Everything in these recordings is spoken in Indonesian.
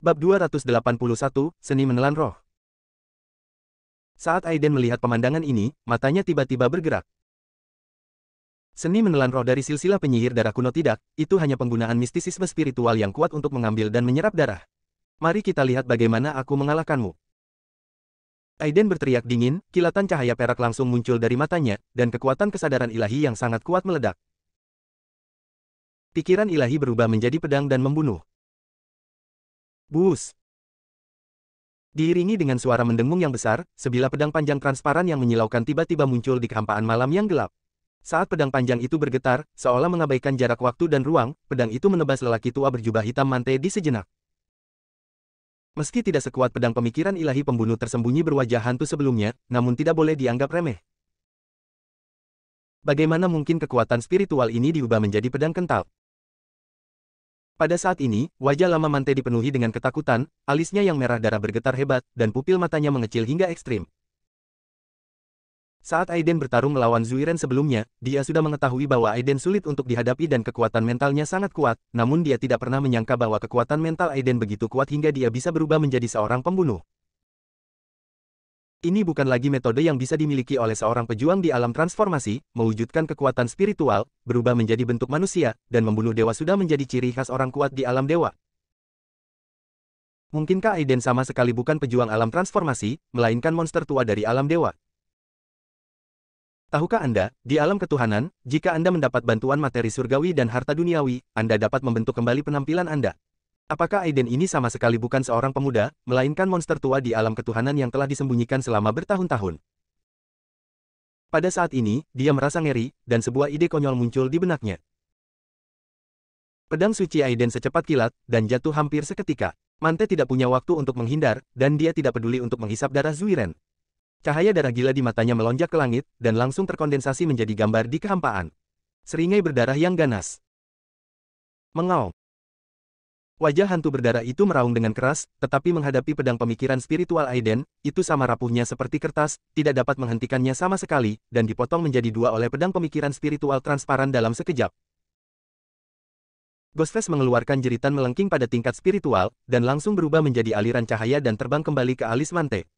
Bab 281, Seni Menelan Roh. Saat Aiden melihat pemandangan ini, matanya tiba-tiba bergerak. Seni menelan roh dari silsilah penyihir darah kuno tidak, itu hanya penggunaan mistisisme spiritual yang kuat untuk mengambil dan menyerap darah. Mari kita lihat bagaimana aku mengalahkanmu. Aiden berteriak dingin, kilatan cahaya perak langsung muncul dari matanya, dan kekuatan kesadaran ilahi yang sangat kuat meledak. Pikiran ilahi berubah menjadi pedang dan membunuh. Bus. Diiringi dengan suara mendengung yang besar, sebilah pedang panjang transparan yang menyilaukan tiba-tiba muncul di kehampaan malam yang gelap. Saat pedang panjang itu bergetar, seolah mengabaikan jarak waktu dan ruang, pedang itu menebas lelaki tua berjubah hitam Mante di sejenak. Meski tidak sekuat pedang pemikiran ilahi pembunuh tersembunyi berwajah hantu sebelumnya, namun tidak boleh dianggap remeh. Bagaimana mungkin kekuatan spiritual ini diubah menjadi pedang kental? Pada saat ini, wajah lama Mante dipenuhi dengan ketakutan, alisnya yang merah darah bergetar hebat, dan pupil matanya mengecil hingga ekstrim. Saat Aiden bertarung melawan Zuiren sebelumnya, dia sudah mengetahui bahwa Aiden sulit untuk dihadapi dan kekuatan mentalnya sangat kuat, namun dia tidak pernah menyangka bahwa kekuatan mental Aiden begitu kuat hingga dia bisa berubah menjadi seorang pembunuh. Ini bukan lagi metode yang bisa dimiliki oleh seorang pejuang di alam transformasi, mewujudkan kekuatan spiritual, berubah menjadi bentuk manusia, dan membunuh dewa sudah menjadi ciri khas orang kuat di alam dewa. Mungkinkah Aiden sama sekali bukan pejuang alam transformasi, melainkan monster tua dari alam dewa? Tahukah Anda, di alam ketuhanan, jika Anda mendapat bantuan materi surgawi dan harta duniawi, Anda dapat membentuk kembali penampilan Anda. Apakah Aiden ini sama sekali bukan seorang pemuda, melainkan monster tua di alam ketuhanan yang telah disembunyikan selama bertahun-tahun? Pada saat ini, dia merasa ngeri, dan sebuah ide konyol muncul di benaknya. Pedang suci Aiden secepat kilat, dan jatuh hampir seketika. Mante tidak punya waktu untuk menghindar, dan dia tidak peduli untuk menghisap darah Zuiren. Cahaya darah gila di matanya melonjak ke langit, dan langsung terkondensasi menjadi gambar di kehampaan. Seringai berdarah yang ganas. Mengaum. Wajah hantu berdarah itu meraung dengan keras, tetapi menghadapi pedang pemikiran spiritual Aiden, itu sama rapuhnya seperti kertas, tidak dapat menghentikannya sama sekali, dan dipotong menjadi dua oleh pedang pemikiran spiritual transparan dalam sekejap. Ghostface mengeluarkan jeritan melengking pada tingkat spiritual, dan langsung berubah menjadi aliran cahaya dan terbang kembali ke alis Mante.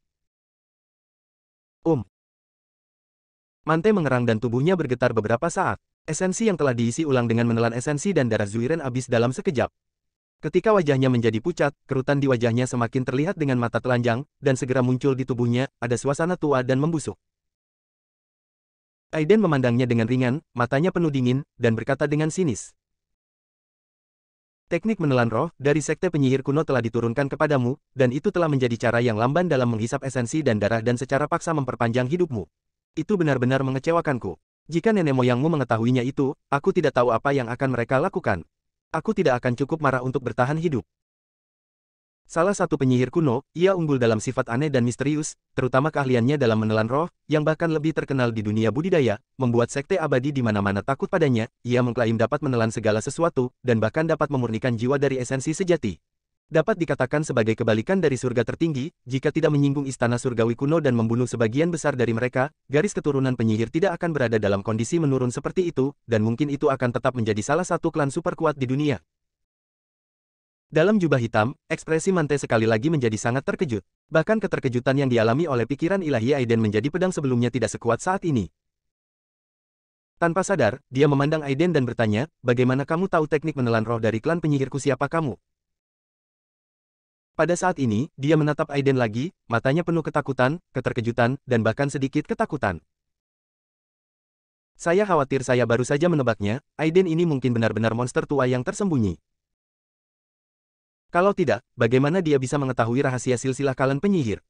Mante mengerang dan tubuhnya bergetar beberapa saat. Esensi yang telah diisi ulang dengan menelan esensi dan darah Zuiren habis dalam sekejap. Ketika wajahnya menjadi pucat, kerutan di wajahnya semakin terlihat dengan mata telanjang, dan segera muncul di tubuhnya, ada suasana tua dan membusuk. Aiden memandangnya dengan ringan, matanya penuh dingin, dan berkata dengan sinis. Teknik menelan roh, dari sekte penyihir kuno telah diturunkan kepadamu, dan itu telah menjadi cara yang lamban dalam menghisap esensi dan darah dan secara paksa memperpanjang hidupmu. Itu benar-benar mengecewakanku. Jika nenek moyangmu mengetahuinya itu, aku tidak tahu apa yang akan mereka lakukan. Aku tidak akan cukup marah untuk bertahan hidup. Salah satu penyihir kuno, ia unggul dalam sifat aneh dan misterius, terutama keahliannya dalam menelan roh, yang bahkan lebih terkenal di dunia budidaya, membuat sekte abadi di mana-mana takut padanya. Ia mengklaim dapat menelan segala sesuatu, dan bahkan dapat memurnikan jiwa dari esensi sejati. Dapat dikatakan sebagai kebalikan dari surga tertinggi, jika tidak menyinggung istana surgawi kuno dan membunuh sebagian besar dari mereka, garis keturunan penyihir tidak akan berada dalam kondisi menurun seperti itu, dan mungkin itu akan tetap menjadi salah satu klan super kuat di dunia. Dalam jubah hitam, ekspresi Mante sekali lagi menjadi sangat terkejut. Bahkan keterkejutan yang dialami oleh pikiran ilahi Aiden menjadi pedang sebelumnya tidak sekuat saat ini. Tanpa sadar, dia memandang Aiden dan bertanya, bagaimana kamu tahu teknik menelan roh dari klan penyihirku? Siapa kamu? Pada saat ini, dia menatap Aiden lagi, matanya penuh ketakutan, keterkejutan, dan bahkan sedikit ketakutan. Saya khawatir saya baru saja menebaknya, Aiden ini mungkin benar-benar monster tua yang tersembunyi. Kalau tidak, bagaimana dia bisa mengetahui rahasia silsilah klan penyihir?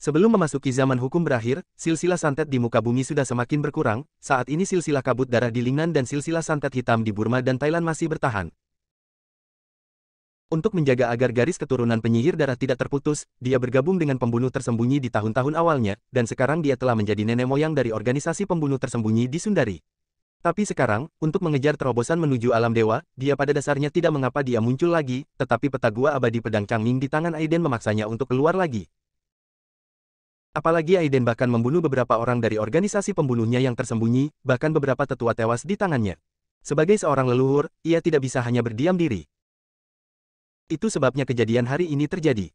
Sebelum memasuki zaman hukum berakhir, silsilah santet di muka bumi sudah semakin berkurang, saat ini silsilah kabut darah di Lingnan dan silsilah santet hitam di Burma dan Thailand masih bertahan. Untuk menjaga agar garis keturunan penyihir darah tidak terputus, dia bergabung dengan pembunuh tersembunyi di tahun-tahun awalnya, dan sekarang dia telah menjadi nenek moyang dari organisasi pembunuh tersembunyi di Sundari. Tapi sekarang, untuk mengejar terobosan menuju alam dewa, dia pada dasarnya tidak mengapa dia muncul lagi, tetapi peta gua abadi pedang Changming di tangan Aiden memaksanya untuk keluar lagi. Apalagi Aiden bahkan membunuh beberapa orang dari organisasi pembunuhnya yang tersembunyi, bahkan beberapa tetua tewas di tangannya. Sebagai seorang leluhur, ia tidak bisa hanya berdiam diri. Itu sebabnya kejadian hari ini terjadi.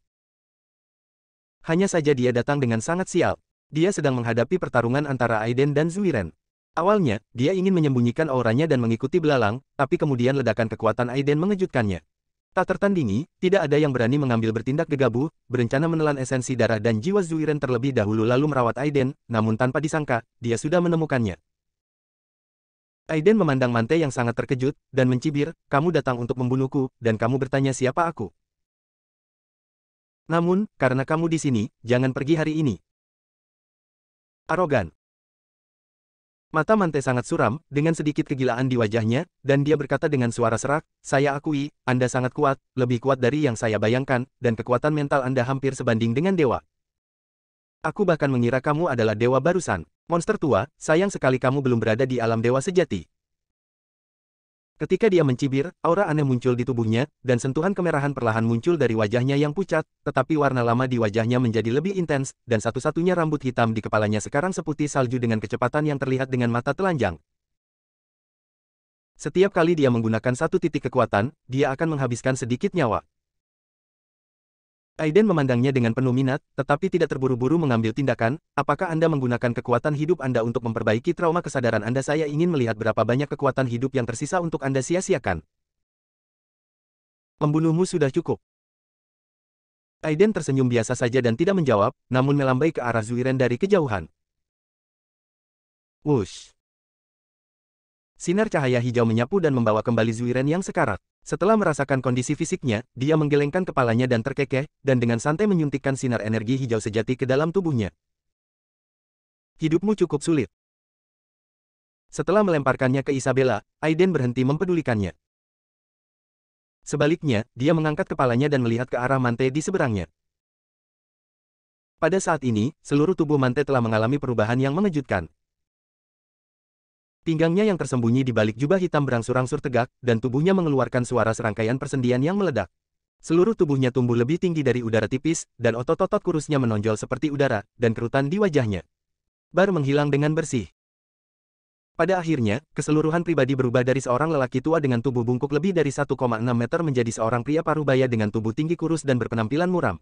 Hanya saja dia datang dengan sangat sial. Dia sedang menghadapi pertarungan antara Aiden dan Zuiren. Awalnya, dia ingin menyembunyikan auranya dan mengikuti belalang, tapi kemudian ledakan kekuatan Aiden mengejutkannya. Tak tertandingi, tidak ada yang berani mengambil bertindak gegabah, berencana menelan esensi darah dan jiwa Zuiren terlebih dahulu lalu merawat Aiden, namun tanpa disangka, dia sudah menemukannya. Aiden memandang Mante yang sangat terkejut, dan mencibir, kamu datang untuk membunuhku, dan kamu bertanya siapa aku. Namun, karena kamu di sini, jangan pergi hari ini. Arogan. Mata Mante sangat suram, dengan sedikit kegilaan di wajahnya, dan dia berkata dengan suara serak, saya akui, Anda sangat kuat, lebih kuat dari yang saya bayangkan, dan kekuatan mental Anda hampir sebanding dengan dewa. Aku bahkan mengira kamu adalah dewa barusan. Monster tua, sayang sekali kamu belum berada di alam dewa sejati. Ketika dia mencibir, aura aneh muncul di tubuhnya, dan sentuhan kemerahan perlahan muncul dari wajahnya yang pucat, tetapi warna lama di wajahnya menjadi lebih intens, dan satu-satunya rambut hitam di kepalanya sekarang seputih salju dengan kecepatan yang terlihat dengan mata telanjang. Setiap kali dia menggunakan satu titik kekuatan, dia akan menghabiskan sedikit nyawa. Aiden memandangnya dengan penuh minat, tetapi tidak terburu-buru mengambil tindakan. Apakah Anda menggunakan kekuatan hidup Anda untuk memperbaiki trauma kesadaran Anda? Saya ingin melihat berapa banyak kekuatan hidup yang tersisa untuk Anda sia-siakan. Membunuhmu sudah cukup. Aiden tersenyum biasa saja dan tidak menjawab, namun melambai ke arah Zuiren dari kejauhan. Wush. Sinar cahaya hijau menyapu dan membawa kembali Zuiren yang sekarat. Setelah merasakan kondisi fisiknya, dia menggelengkan kepalanya dan terkekeh, dan dengan santai menyuntikkan sinar energi hijau sejati ke dalam tubuhnya. Hidupmu cukup sulit. Setelah melemparkannya ke Isabella, Aiden berhenti mempedulikannya. Sebaliknya, dia mengangkat kepalanya dan melihat ke arah Mante di seberangnya. Pada saat ini, seluruh tubuh Mante telah mengalami perubahan yang mengejutkan. Pinggangnya yang tersembunyi di balik jubah hitam berangsur-angsur tegak, dan tubuhnya mengeluarkan suara serangkaian persendian yang meledak. Seluruh tubuhnya tumbuh lebih tinggi dari udara tipis, dan otot-otot kurusnya menonjol seperti udara, dan kerutan di wajahnya baru menghilang dengan bersih. Pada akhirnya, keseluruhan pribadi berubah dari seorang lelaki tua dengan tubuh bungkuk lebih dari 1,6 meter menjadi seorang pria parubaya dengan tubuh tinggi kurus dan berpenampilan muram.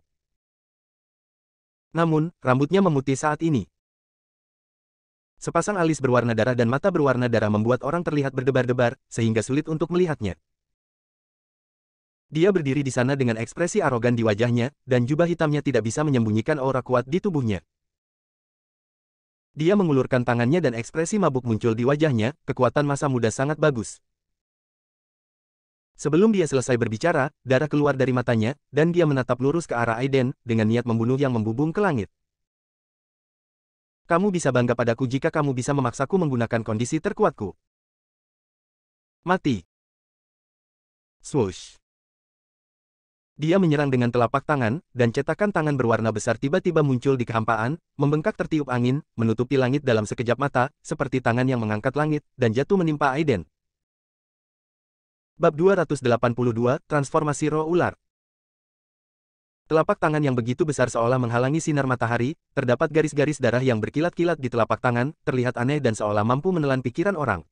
Namun, rambutnya memutih saat ini. Sepasang alis berwarna darah dan mata berwarna darah membuat orang terlihat berdebar-debar, sehingga sulit untuk melihatnya. Dia berdiri di sana dengan ekspresi arogan di wajahnya, dan jubah hitamnya tidak bisa menyembunyikan aura kuat di tubuhnya. Dia mengulurkan tangannya dan ekspresi mabuk muncul di wajahnya, kekuatan masa muda sangat bagus. Sebelum dia selesai berbicara, darah keluar dari matanya, dan dia menatap lurus ke arah Aiden, dengan niat membunuh yang membubung ke langit. Kamu bisa bangga padaku jika kamu bisa memaksaku menggunakan kondisi terkuatku. Mati. Swoosh. Dia menyerang dengan telapak tangan, dan cetakan tangan berwarna besar tiba-tiba muncul di kehampaan, membengkak tertiup angin, menutupi langit dalam sekejap mata, seperti tangan yang mengangkat langit, dan jatuh menimpa Aiden. Bab 282, Transformasi Roh Ular. Telapak tangan yang begitu besar seolah menghalangi sinar matahari, terdapat garis-garis darah yang berkilat-kilat di telapak tangan, terlihat aneh dan seolah mampu menelan pikiran orang.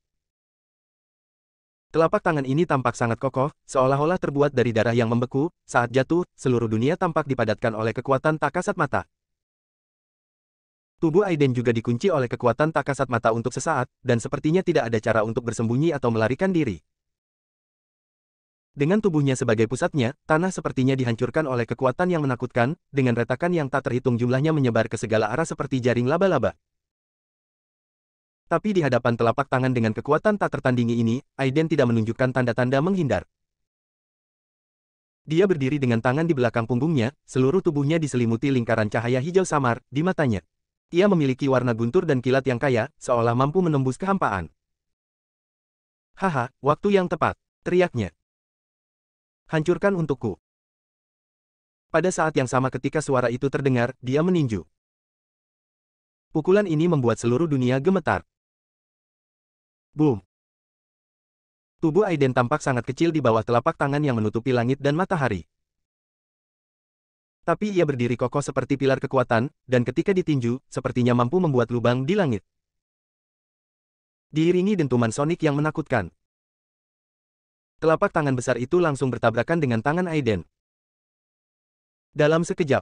Telapak tangan ini tampak sangat kokoh, seolah-olah terbuat dari darah yang membeku. Saat jatuh, seluruh dunia tampak dipadatkan oleh kekuatan tak kasat mata. Tubuh Aiden juga dikunci oleh kekuatan tak kasat mata untuk sesaat, dan sepertinya tidak ada cara untuk bersembunyi atau melarikan diri. Dengan tubuhnya sebagai pusatnya, tanah sepertinya dihancurkan oleh kekuatan yang menakutkan, dengan retakan yang tak terhitung jumlahnya menyebar ke segala arah seperti jaring laba-laba. Tapi di hadapan telapak tangan dengan kekuatan tak tertandingi ini, Aiden tidak menunjukkan tanda-tanda menghindar. Dia berdiri dengan tangan di belakang punggungnya, seluruh tubuhnya diselimuti lingkaran cahaya hijau samar di matanya. Ia memiliki warna guntur dan kilat yang kaya, seolah mampu menembus kehampaan. Haha, waktu yang tepat, teriaknya. Hancurkan untukku. Pada saat yang sama ketika suara itu terdengar, dia meninju. Pukulan ini membuat seluruh dunia gemetar. Boom. Tubuh Aiden tampak sangat kecil di bawah telapak tangan yang menutupi langit dan matahari. Tapi ia berdiri kokoh seperti pilar kekuatan, dan ketika ditinju, sepertinya mampu membuat lubang di langit. Diiringi dentuman sonik yang menakutkan. Telapak tangan besar itu langsung bertabrakan dengan tangan Aiden. Dalam sekejap,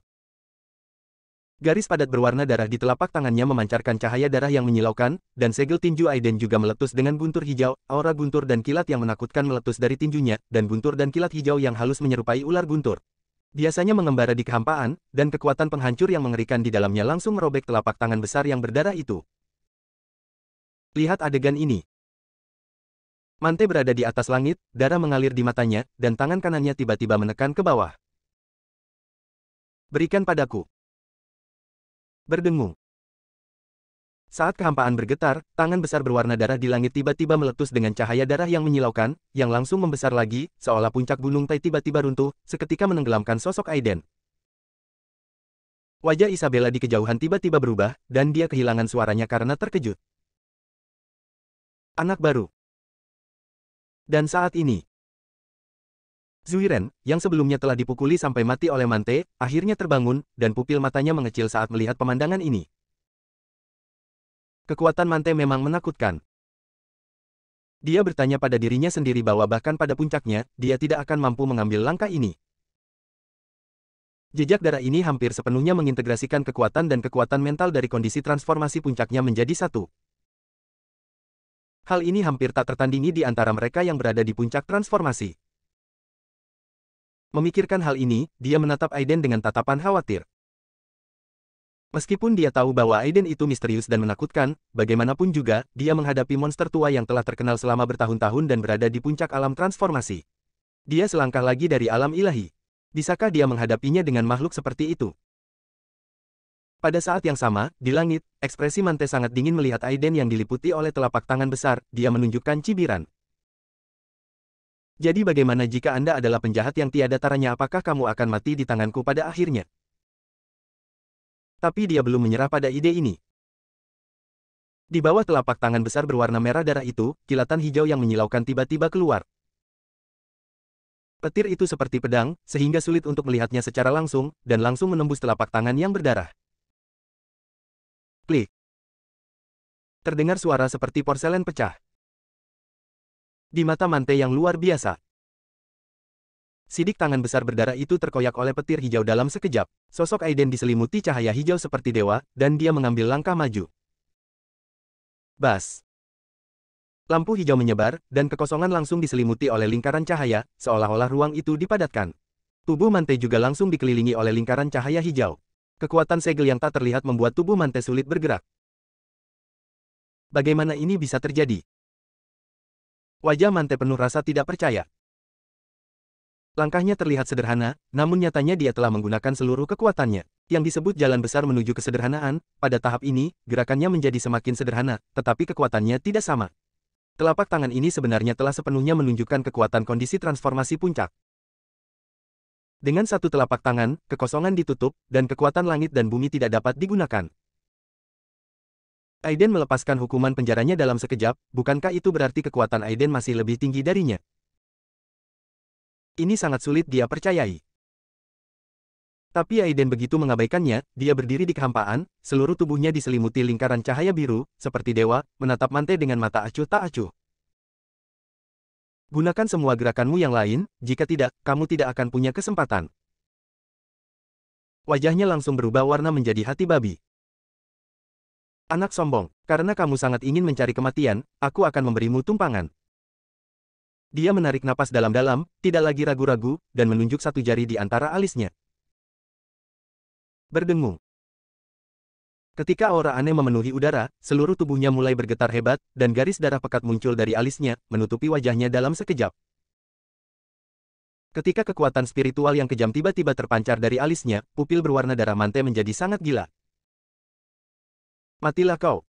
garis padat berwarna darah di telapak tangannya memancarkan cahaya darah yang menyilaukan, dan segel tinju Aiden juga meletus dengan guntur hijau, aura guntur dan kilat yang menakutkan meletus dari tinjunya, dan guntur dan kilat hijau yang halus menyerupai ular guntur. Biasanya mengembara di kehampaan, dan kekuatan penghancur yang mengerikan di dalamnya langsung merobek telapak tangan besar yang berdarah itu. Lihat adegan ini. Mante berada di atas langit, darah mengalir di matanya, dan tangan kanannya tiba-tiba menekan ke bawah. Berikan padaku. Berdengung. Saat kehampaan bergetar, tangan besar berwarna darah di langit tiba-tiba meletus dengan cahaya darah yang menyilaukan, yang langsung membesar lagi, seolah puncak gunung Tai tiba-tiba runtuh, seketika menenggelamkan sosok Aiden. Wajah Isabella di kejauhan tiba-tiba berubah, dan dia kehilangan suaranya karena terkejut. Anak baru. Dan saat ini, Zuiren, yang sebelumnya telah dipukuli sampai mati oleh Mante, akhirnya terbangun, dan pupil matanya mengecil saat melihat pemandangan ini. Kekuatan Mante memang menakutkan. Dia bertanya pada dirinya sendiri bahwa bahkan pada puncaknya, dia tidak akan mampu mengambil langkah ini. Jejak darah ini hampir sepenuhnya mengintegrasikan kekuatan dan kekuatan mental dari kondisi transformasi puncaknya menjadi satu. Hal ini hampir tak tertandingi di antara mereka yang berada di puncak transformasi. Memikirkan hal ini, dia menatap Aiden dengan tatapan khawatir. Meskipun dia tahu bahwa Aiden itu misterius dan menakutkan, bagaimanapun juga, dia menghadapi monster tua yang telah terkenal selama bertahun-tahun dan berada di puncak alam transformasi. Dia selangkah lagi dari alam ilahi. Bisakah dia menghadapinya dengan makhluk seperti itu? Pada saat yang sama, di langit, ekspresi Mante sangat dingin melihat Aiden yang diliputi oleh telapak tangan besar, dia menunjukkan cibiran. Jadi bagaimana jika Anda adalah penjahat yang tiada taranya, apakah kamu akan mati di tanganku pada akhirnya? Tapi dia belum menyerah pada ide ini. Di bawah telapak tangan besar berwarna merah darah itu, kilatan hijau yang menyilaukan tiba-tiba keluar. Petir itu seperti pedang, sehingga sulit untuk melihatnya secara langsung, dan langsung menembus telapak tangan yang berdarah. Klik. Terdengar suara seperti porselen pecah. Di mata Mante yang luar biasa, sidik tangan besar berdarah itu terkoyak oleh petir hijau dalam sekejap. Sosok Aiden diselimuti cahaya hijau seperti dewa, dan dia mengambil langkah maju. Bas. Lampu hijau menyebar, dan kekosongan langsung diselimuti oleh lingkaran cahaya, seolah-olah ruang itu dipadatkan. Tubuh Mante juga langsung dikelilingi oleh lingkaran cahaya hijau. Kekuatan segel yang tak terlihat membuat tubuh Mante sulit bergerak. Bagaimana ini bisa terjadi? Wajah Mante penuh rasa tidak percaya. Langkahnya terlihat sederhana, namun nyatanya dia telah menggunakan seluruh kekuatannya. Yang disebut jalan besar menuju kesederhanaan, pada tahap ini, gerakannya menjadi semakin sederhana, tetapi kekuatannya tidak sama. Telapak tangan ini sebenarnya telah sepenuhnya menunjukkan kekuatan kondisi transformasi puncak. Dengan satu telapak tangan, kekosongan ditutup, dan kekuatan langit dan bumi tidak dapat digunakan. Aiden melepaskan hukuman penjaranya dalam sekejap, bukankah itu berarti kekuatan Aiden masih lebih tinggi darinya? Ini sangat sulit dia percayai. Tapi Aiden begitu mengabaikannya, dia berdiri di kehampaan, seluruh tubuhnya diselimuti lingkaran cahaya biru, seperti dewa, menatap Mante dengan mata acuh tak acuh. Gunakan semua gerakanmu yang lain, jika tidak, kamu tidak akan punya kesempatan. Wajahnya langsung berubah warna menjadi hati babi. Anak sombong, karena kamu sangat ingin mencari kematian, aku akan memberimu tumpangan. Dia menarik napas dalam-dalam, tidak lagi ragu-ragu, dan menunjuk satu jari di antara alisnya. Berdengung. Ketika aura aneh memenuhi udara, seluruh tubuhnya mulai bergetar hebat, dan garis darah pekat muncul dari alisnya, menutupi wajahnya dalam sekejap. Ketika kekuatan spiritual yang kejam tiba-tiba terpancar dari alisnya, pupil berwarna darah Mante menjadi sangat gila. Matilah kau.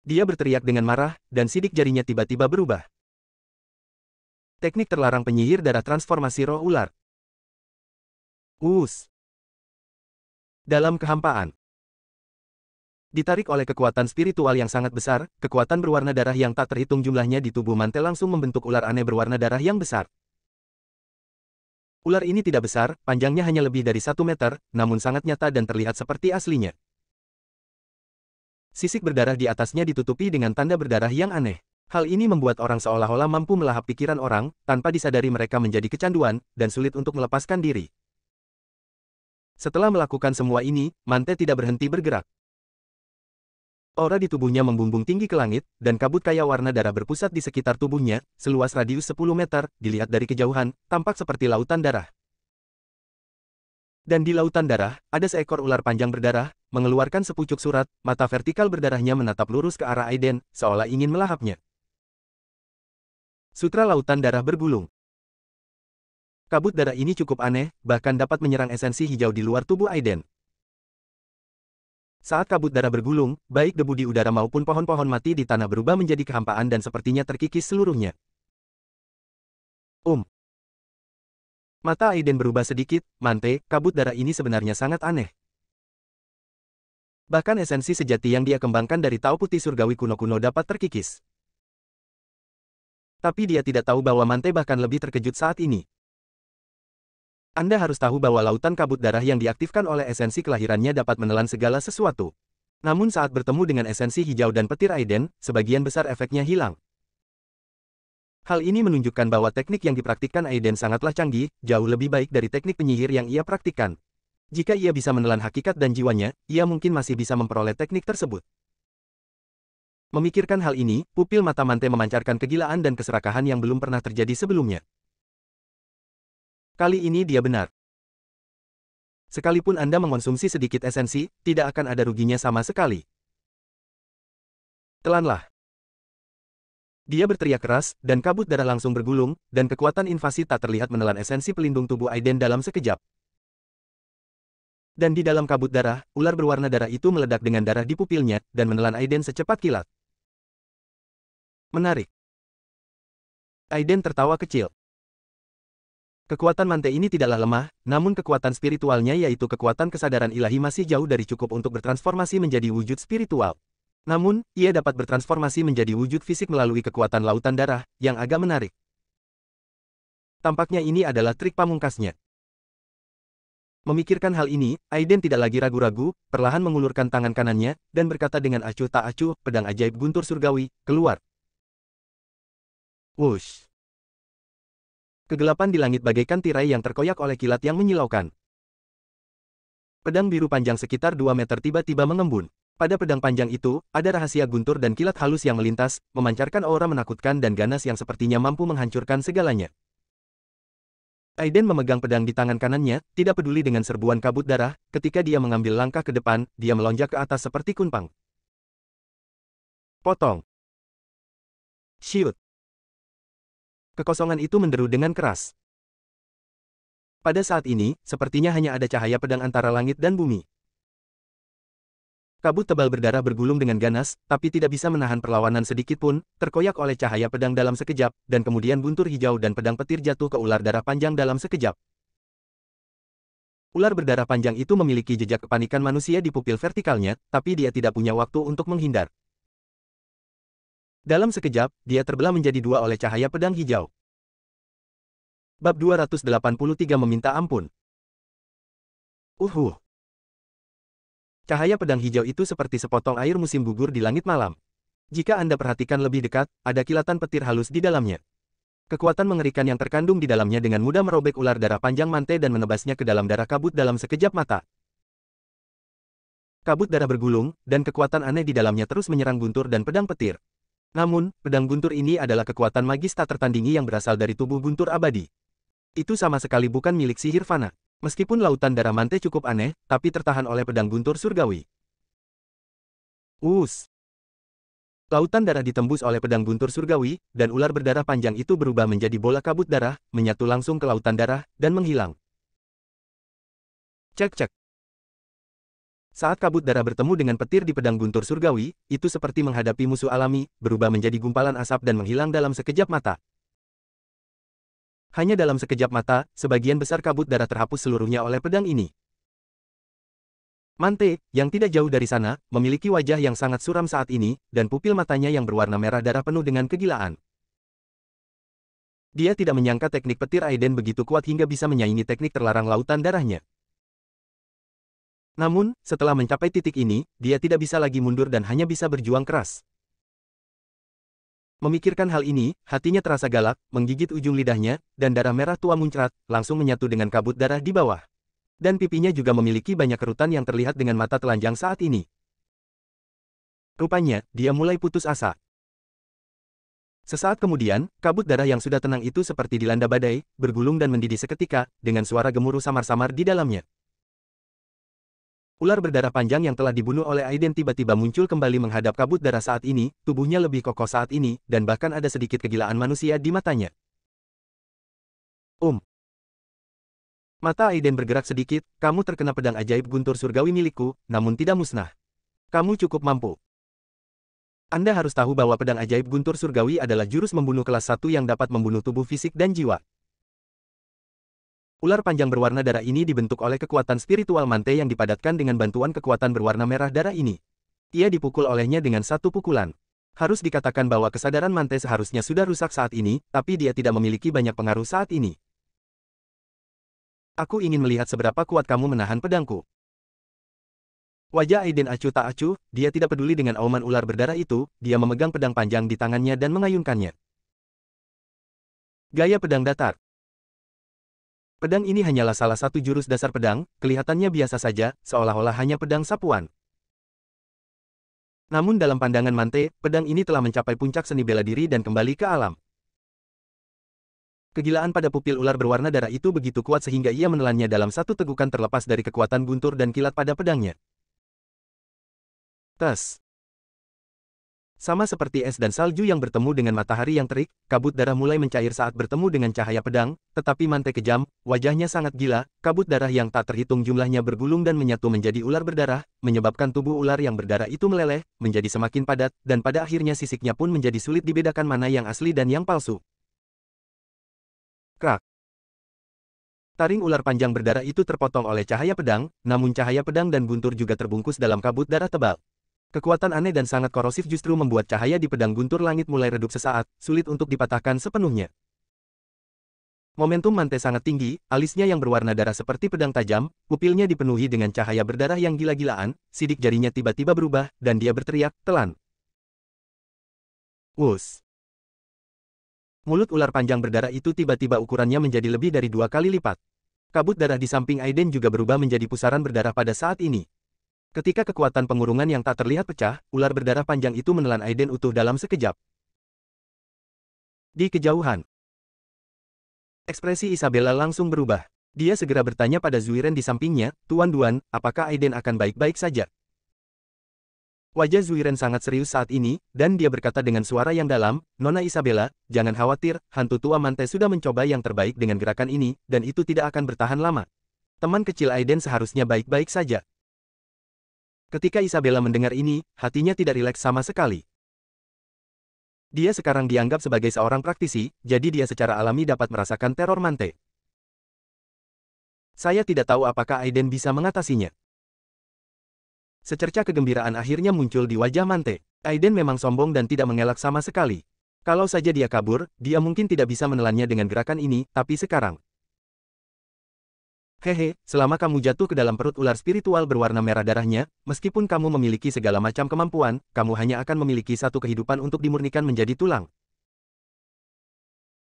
Dia berteriak dengan marah, dan sidik jarinya tiba-tiba berubah. Teknik terlarang penyihir darah transformasi roh ular. Dalam kehampaan. Ditarik oleh kekuatan spiritual yang sangat besar, kekuatan berwarna darah yang tak terhitung jumlahnya di tubuh Mante langsung membentuk ular aneh berwarna darah yang besar. Ular ini tidak besar, panjangnya hanya lebih dari 1 meter, namun sangat nyata dan terlihat seperti aslinya. Sisik berdarah di atasnya ditutupi dengan tanda berdarah yang aneh. Hal ini membuat orang seolah-olah mampu melahap pikiran orang, tanpa disadari mereka menjadi kecanduan, dan sulit untuk melepaskan diri. Setelah melakukan semua ini, Mante tidak berhenti bergerak. Aura di tubuhnya membumbung tinggi ke langit, dan kabut kaya warna darah berpusat di sekitar tubuhnya, seluas radius 10 meter, dilihat dari kejauhan, tampak seperti lautan darah. Dan di lautan darah, ada seekor ular panjang berdarah, mengeluarkan sepucuk surat, mata vertikal berdarahnya menatap lurus ke arah Aiden, seolah ingin melahapnya. Sutra Lautan Darah Bergulung. Kabut darah ini cukup aneh, bahkan dapat menyerang esensi hijau di luar tubuh Aiden. Saat kabut darah bergulung, baik debu di udara maupun pohon-pohon mati di tanah berubah menjadi kehampaan dan sepertinya terkikis seluruhnya. Mata Aiden berubah sedikit, Mante, kabut darah ini sebenarnya sangat aneh. Bahkan esensi sejati yang dia kembangkan dari Tao Putih Surgawi kuno-kuno dapat terkikis. Tapi dia tidak tahu bahwa Mante bahkan lebih terkejut saat ini. Anda harus tahu bahwa lautan kabut darah yang diaktifkan oleh esensi kelahirannya dapat menelan segala sesuatu. Namun saat bertemu dengan esensi hijau dan petir Aiden, sebagian besar efeknya hilang. Hal ini menunjukkan bahwa teknik yang dipraktikkan Aiden sangatlah canggih, jauh lebih baik dari teknik penyihir yang ia praktikkan. Jika ia bisa menelan hakikat dan jiwanya, ia mungkin masih bisa memperoleh teknik tersebut. Memikirkan hal ini, pupil mata Mante memancarkan kegilaan dan keserakahan yang belum pernah terjadi sebelumnya. Kali ini dia benar. Sekalipun Anda mengonsumsi sedikit esensi, tidak akan ada ruginya sama sekali. Telanlah. Dia berteriak keras, dan kabut darah langsung bergulung, dan kekuatan invasi tak terlihat menelan esensi pelindung tubuh Aiden dalam sekejap. Dan di dalam kabut darah, ular berwarna darah itu meledak dengan darah di pupilnya, dan menelan Aiden secepat kilat. Menarik. Aiden tertawa kecil. Kekuatan Mante ini tidaklah lemah, namun kekuatan spiritualnya yaitu kekuatan kesadaran ilahi masih jauh dari cukup untuk bertransformasi menjadi wujud spiritual. Namun, ia dapat bertransformasi menjadi wujud fisik melalui kekuatan lautan darah, yang agak menarik. Tampaknya ini adalah trik pamungkasnya. Memikirkan hal ini, Aiden tidak lagi ragu-ragu, perlahan mengulurkan tangan kanannya, dan berkata dengan acuh tak acuh, pedang ajaib guntur surgawi, keluar. Wush. Kegelapan di langit bagaikan tirai yang terkoyak oleh kilat yang menyilaukan. Pedang biru panjang sekitar 2 meter tiba-tiba mengembun. Pada pedang panjang itu, ada rahasia guntur dan kilat halus yang melintas, memancarkan aura menakutkan dan ganas yang sepertinya mampu menghancurkan segalanya. Aiden memegang pedang di tangan kanannya, tidak peduli dengan serbuan kabut darah, ketika dia mengambil langkah ke depan, dia melonjak ke atas seperti kunpang. Potong. Syut. Kekosongan itu menderu dengan keras. Pada saat ini, sepertinya hanya ada cahaya pedang antara langit dan bumi. Kabut tebal berdarah bergulung dengan ganas, tapi tidak bisa menahan perlawanan sedikit pun, terkoyak oleh cahaya pedang dalam sekejap, dan kemudian buntur hijau dan pedang petir jatuh ke ular darah panjang dalam sekejap. Ular berdarah panjang itu memiliki jejak kepanikan manusia di pupil vertikalnya, tapi dia tidak punya waktu untuk menghindar. Dalam sekejap, dia terbelah menjadi dua oleh cahaya pedang hijau. Bab 283 meminta ampun. Cahaya pedang hijau itu seperti sepotong air musim gugur di langit malam. Jika Anda perhatikan lebih dekat, ada kilatan petir halus di dalamnya. Kekuatan mengerikan yang terkandung di dalamnya dengan mudah merobek ular darah panjang Mante dan menebasnya ke dalam darah kabut dalam sekejap mata. Kabut darah bergulung, dan kekuatan aneh di dalamnya terus menyerang guntur dan pedang petir. Namun, pedang guntur ini adalah kekuatan magis tak tertandingi yang berasal dari tubuh guntur abadi. Itu sama sekali bukan milik sihir fana. Meskipun lautan darah Mante cukup aneh, tapi tertahan oleh pedang guntur surgawi. Lautan darah ditembus oleh pedang guntur surgawi, dan ular berdarah panjang itu berubah menjadi bola kabut darah, menyatu langsung ke lautan darah, dan menghilang. Cek. Saat kabut darah bertemu dengan petir di pedang guntur surgawi, itu seperti menghadapi musuh alami, berubah menjadi gumpalan asap dan menghilang dalam sekejap mata. Hanya dalam sekejap mata, sebagian besar kabut darah terhapus seluruhnya oleh pedang ini. Mante, yang tidak jauh dari sana, memiliki wajah yang sangat suram saat ini, dan pupil matanya yang berwarna merah darah penuh dengan kegilaan. Dia tidak menyangka teknik petir Aiden begitu kuat hingga bisa menyaingi teknik terlarang lautan darahnya. Namun, setelah mencapai titik ini, dia tidak bisa lagi mundur dan hanya bisa berjuang keras. Memikirkan hal ini, hatinya terasa galak, menggigit ujung lidahnya, dan darah merah tua muncrat, langsung menyatu dengan kabut darah di bawah. Dan pipinya juga memiliki banyak kerutan yang terlihat dengan mata telanjang saat ini. Rupanya, dia mulai putus asa. Sesaat kemudian, kabut darah yang sudah tenang itu seperti dilanda badai, bergulung dan mendidih seketika, dengan suara gemuruh samar-samar di dalamnya. Ular berdarah panjang yang telah dibunuh oleh Aiden tiba-tiba muncul kembali menghadap kabut darah saat ini, tubuhnya lebih kokoh saat ini, dan bahkan ada sedikit kegilaan manusia di matanya. Mata Aiden bergerak sedikit, kamu terkena pedang ajaib guntur surgawi milikku, namun tidak musnah. Kamu cukup mampu. Anda harus tahu bahwa pedang ajaib guntur surgawi adalah jurus membunuh kelas 1 yang dapat membunuh tubuh fisik dan jiwa. Ular panjang berwarna darah ini dibentuk oleh kekuatan spiritual Mante yang dipadatkan dengan bantuan kekuatan berwarna merah darah ini. Ia dipukul olehnya dengan satu pukulan. Harus dikatakan bahwa kesadaran Mante seharusnya sudah rusak saat ini, tapi dia tidak memiliki banyak pengaruh saat ini. Aku ingin melihat seberapa kuat kamu menahan pedangku. Wajah Aiden acuh tak acuh, dia tidak peduli dengan auman ular berdarah itu, dia memegang pedang panjang di tangannya dan mengayunkannya. Gaya pedang datar. Pedang ini hanyalah salah satu jurus dasar pedang, kelihatannya biasa saja, seolah-olah hanya pedang sapuan. Namun dalam pandangan Mante, pedang ini telah mencapai puncak seni bela diri dan kembali ke alam. Kegilaan pada pupil ular berwarna darah itu begitu kuat sehingga ia menelannya dalam satu tegukan terlepas dari kekuatan guntur dan kilat pada pedangnya. Tes. Sama seperti es dan salju yang bertemu dengan matahari yang terik, kabut darah mulai mencair saat bertemu dengan cahaya pedang, tetapi Mante kejam, wajahnya sangat gila, kabut darah yang tak terhitung jumlahnya bergulung dan menyatu menjadi ular berdarah, menyebabkan tubuh ular yang berdarah itu meleleh, menjadi semakin padat, dan pada akhirnya sisiknya pun menjadi sulit dibedakan mana yang asli dan yang palsu. Krak. Taring ular panjang berdarah itu terpotong oleh cahaya pedang, namun cahaya pedang dan guntur juga terbungkus dalam kabut darah tebal. Kekuatan aneh dan sangat korosif justru membuat cahaya di pedang guntur langit mulai redup sesaat, sulit untuk dipatahkan sepenuhnya. Momentum Mante sangat tinggi, alisnya yang berwarna darah seperti pedang tajam, pupilnya dipenuhi dengan cahaya berdarah yang gila-gilaan, sidik jarinya tiba-tiba berubah, dan dia berteriak, telan. Wus. Mulut ular panjang berdarah itu tiba-tiba ukurannya menjadi lebih dari 2 kali lipat. Kabut darah di samping Aiden juga berubah menjadi pusaran berdarah pada saat ini. Ketika kekuatan pengurungan yang tak terlihat pecah, ular berdarah panjang itu menelan Aiden utuh dalam sekejap. Di kejauhan, ekspresi Isabella langsung berubah. Dia segera bertanya pada Zuiren di sampingnya, Tuan Duan, apakah Aiden akan baik-baik saja? Wajah Zuiren sangat serius saat ini, dan dia berkata dengan suara yang dalam, Nona Isabella, jangan khawatir, hantu tua Mante sudah mencoba yang terbaik dengan gerakan ini, dan itu tidak akan bertahan lama. Teman kecil Aiden seharusnya baik-baik saja. Ketika Isabella mendengar ini, hatinya tidak rileks sama sekali. Dia sekarang dianggap sebagai seorang praktisi, jadi dia secara alami dapat merasakan teror Mante. Saya tidak tahu apakah Aiden bisa mengatasinya. Secerca kegembiraan akhirnya muncul di wajah Mante. Aiden memang sombong dan tidak mengelak sama sekali. Kalau saja dia kabur, dia mungkin tidak bisa menelannya dengan gerakan ini, tapi sekarang. Hehe, selama kamu jatuh ke dalam perut ular spiritual berwarna merah darahnya, meskipun kamu memiliki segala macam kemampuan, kamu hanya akan memiliki satu kehidupan untuk dimurnikan menjadi tulang.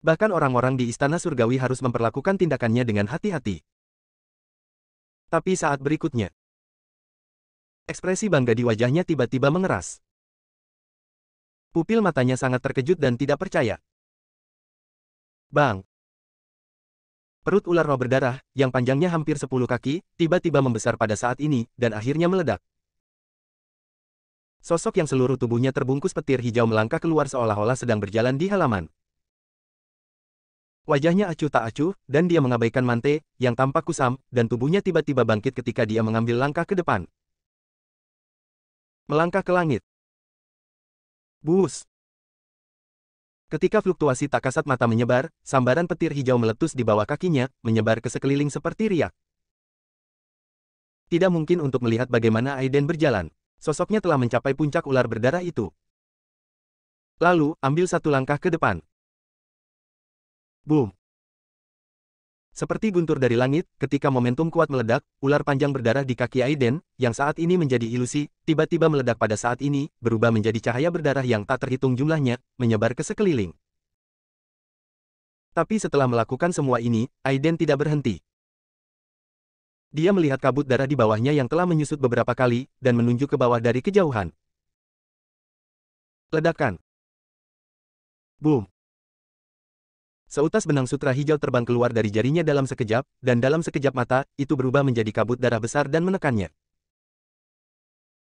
Bahkan orang-orang di Istana Surgawi harus memperlakukan tindakannya dengan hati-hati. Tapi saat berikutnya, ekspresi bangga di wajahnya tiba-tiba mengeras. Pupil matanya sangat terkejut dan tidak percaya. Bang! Perut ular roh berdarah, yang panjangnya hampir 10 kaki, tiba-tiba membesar pada saat ini, dan akhirnya meledak. Sosok yang seluruh tubuhnya terbungkus petir hijau melangkah keluar seolah-olah sedang berjalan di halaman. Wajahnya acuh tak acuh, dan dia mengabaikan Mante, yang tampak kusam, dan tubuhnya tiba-tiba bangkit ketika dia mengambil langkah ke depan. Melangkah ke langit. Bus! Ketika fluktuasi tak kasat mata menyebar, sambaran petir hijau meletus di bawah kakinya, menyebar ke sekeliling seperti riak. Tidak mungkin untuk melihat bagaimana Aiden berjalan. Sosoknya telah mencapai puncak ular berdarah itu. Lalu, ambil satu langkah ke depan. Boom! Seperti guntur dari langit, ketika momentum kuat meledak, ular panjang berdarah di kaki Aiden, yang saat ini menjadi ilusi, tiba-tiba meledak pada saat ini, berubah menjadi cahaya berdarah yang tak terhitung jumlahnya, menyebar ke sekeliling. Tapi setelah melakukan semua ini, Aiden tidak berhenti. Dia melihat kabut darah di bawahnya yang telah menyusut beberapa kali, dan menunjuk ke bawah dari kejauhan. Ledakan. Boom. Seutas benang sutra hijau terbang keluar dari jarinya dalam sekejap, dan dalam sekejap mata, itu berubah menjadi kabut darah besar dan menekannya.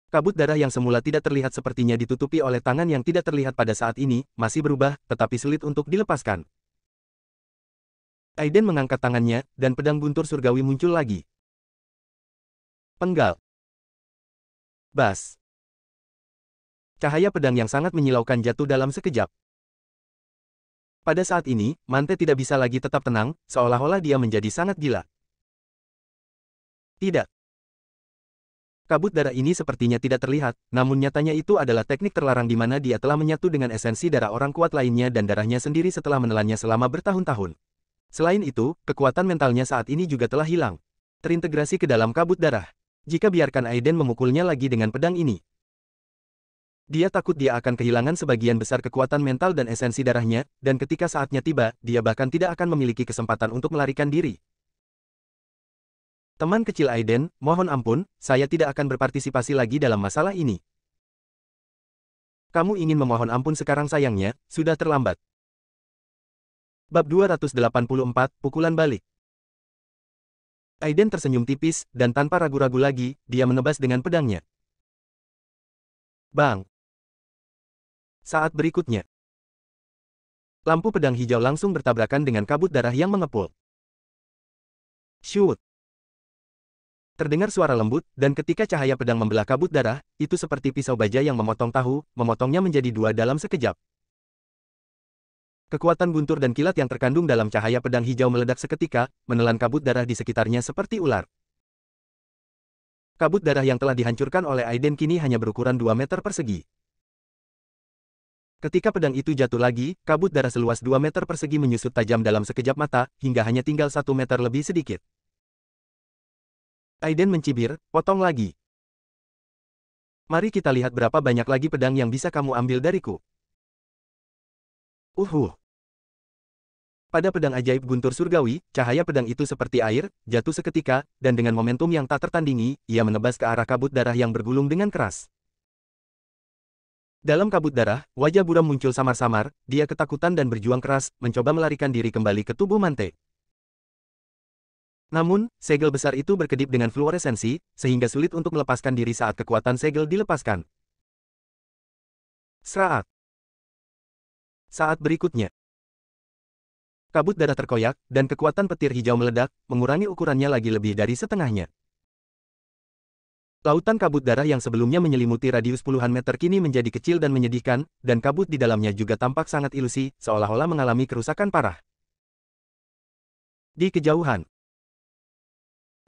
Kabut darah yang semula tidak terlihat sepertinya ditutupi oleh tangan yang tidak terlihat pada saat ini, masih berubah, tetapi sulit untuk dilepaskan. Aiden mengangkat tangannya, dan pedang guntur surgawi muncul lagi. Penggal. Bas. Cahaya pedang yang sangat menyilaukan jatuh dalam sekejap. Pada saat ini, Mante tidak bisa lagi tetap tenang, seolah-olah dia menjadi sangat gila. Tidak. Kabut darah ini sepertinya tidak terlihat, namun nyatanya itu adalah teknik terlarang di mana dia telah menyatu dengan esensi darah orang kuat lainnya dan darahnya sendiri setelah menelannya selama bertahun-tahun. Selain itu, kekuatan mentalnya saat ini juga telah hilang. Terintegrasi ke dalam kabut darah. Jika biarkan Aiden memukulnya lagi dengan pedang ini, dia takut dia akan kehilangan sebagian besar kekuatan mental dan esensi darahnya, dan ketika saatnya tiba, dia bahkan tidak akan memiliki kesempatan untuk melarikan diri. Teman kecil Aiden, mohon ampun, saya tidak akan berpartisipasi lagi dalam masalah ini. Kamu ingin memohon ampun sekarang sayangnya, sudah terlambat. Bab 284, Pukulan Balik. Aiden tersenyum tipis, dan tanpa ragu-ragu lagi, dia menebas dengan pedangnya. Bang! Saat berikutnya, lampu pedang hijau langsung bertabrakan dengan kabut darah yang mengepul. Shoot! Terdengar suara lembut, dan ketika cahaya pedang membelah kabut darah, itu seperti pisau baja yang memotong tahu, memotongnya menjadi dua dalam sekejap. Kekuatan guntur dan kilat yang terkandung dalam cahaya pedang hijau meledak seketika, menelan kabut darah di sekitarnya seperti ular. Kabut darah yang telah dihancurkan oleh Aiden kini hanya berukuran 2 meter persegi. Ketika pedang itu jatuh lagi, kabut darah seluas 2 meter persegi menyusut tajam dalam sekejap mata, hingga hanya tinggal 1 meter lebih sedikit. Aiden mencibir, potong lagi. Mari kita lihat berapa banyak lagi pedang yang bisa kamu ambil dariku. Pada pedang ajaib guntur surgawi, cahaya pedang itu seperti air, jatuh seketika, dan dengan momentum yang tak tertandingi, ia menebas ke arah kabut darah yang bergulung dengan keras. Dalam kabut darah, wajah buram muncul samar-samar, dia ketakutan dan berjuang keras, mencoba melarikan diri kembali ke tubuh Mante. Namun, segel besar itu berkedip dengan fluoresensi, sehingga sulit untuk melepaskan diri saat kekuatan segel dilepaskan. Seraat. Saat berikutnya, kabut darah terkoyak, dan kekuatan petir hijau meledak, mengurangi ukurannya lagi lebih dari setengahnya. Lautan kabut darah yang sebelumnya menyelimuti radius puluhan meter kini menjadi kecil dan menyedihkan, dan kabut di dalamnya juga tampak sangat ilusi, seolah-olah mengalami kerusakan parah. Di kejauhan,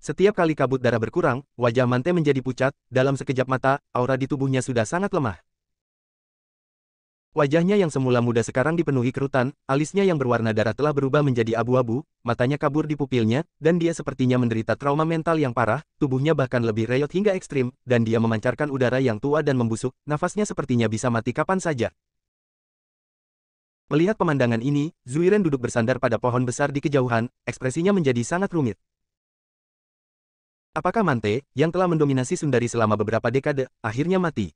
setiap kali kabut darah berkurang, wajah Mante menjadi pucat, dalam sekejap mata, aura di tubuhnya sudah sangat lemah. Wajahnya yang semula muda sekarang dipenuhi kerutan, alisnya yang berwarna darah telah berubah menjadi abu-abu, matanya kabur di pupilnya, dan dia sepertinya menderita trauma mental yang parah, tubuhnya bahkan lebih reyot hingga ekstrim, dan dia memancarkan udara yang tua dan membusuk, nafasnya sepertinya bisa mati kapan saja. Melihat pemandangan ini, Zuiren duduk bersandar pada pohon besar di kejauhan, ekspresinya menjadi sangat rumit. Apakah Mante, yang telah mendominasi Sundari selama beberapa dekade, akhirnya mati?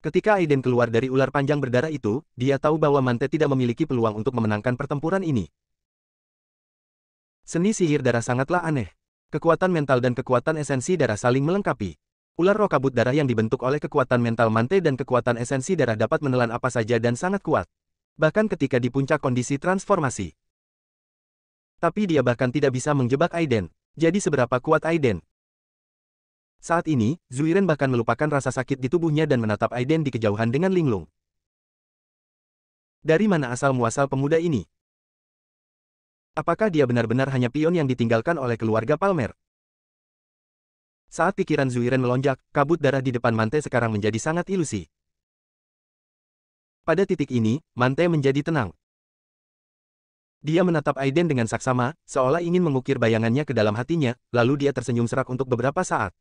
Ketika Aiden keluar dari ular panjang berdarah itu, dia tahu bahwa Mante tidak memiliki peluang untuk memenangkan pertempuran ini. Seni sihir darah sangatlah aneh. Kekuatan mental dan kekuatan esensi darah saling melengkapi. Ular roh kabut darah yang dibentuk oleh kekuatan mental Mante dan kekuatan esensi darah dapat menelan apa saja dan sangat kuat. Bahkan ketika di puncak kondisi transformasi. Tapi dia bahkan tidak bisa menjebak Aiden. Jadi seberapa kuat Aiden? Saat ini, Zuiren bahkan melupakan rasa sakit di tubuhnya dan menatap Aiden di kejauhan dengan linglung. Dari mana asal-muasal pemuda ini? Apakah dia benar-benar hanya pion yang ditinggalkan oleh keluarga Palmer? Saat pikiran Zuiren melonjak, kabut darah di depan Mante sekarang menjadi sangat ilusi. Pada titik ini, Mante menjadi tenang. Dia menatap Aiden dengan saksama, seolah ingin mengukir bayangannya ke dalam hatinya, lalu dia tersenyum serak untuk beberapa saat.